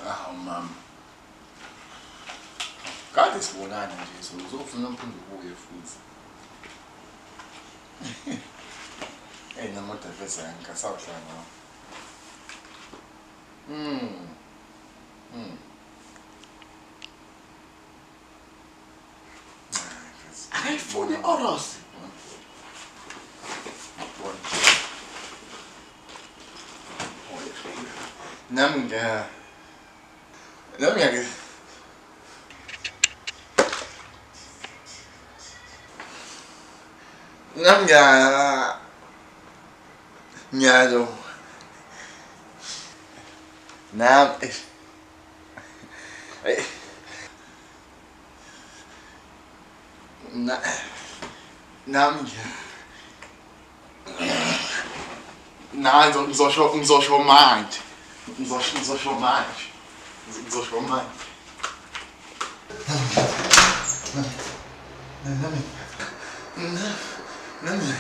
Awu mama. Kade sibonana nje so uzofuna mphinde ubuye futhi. Namoda vese angasawuhlanga. Ayifuni orosi. Nami ngeke Nyalo. Nam ngizosho manje. Ngizosho manje. Nami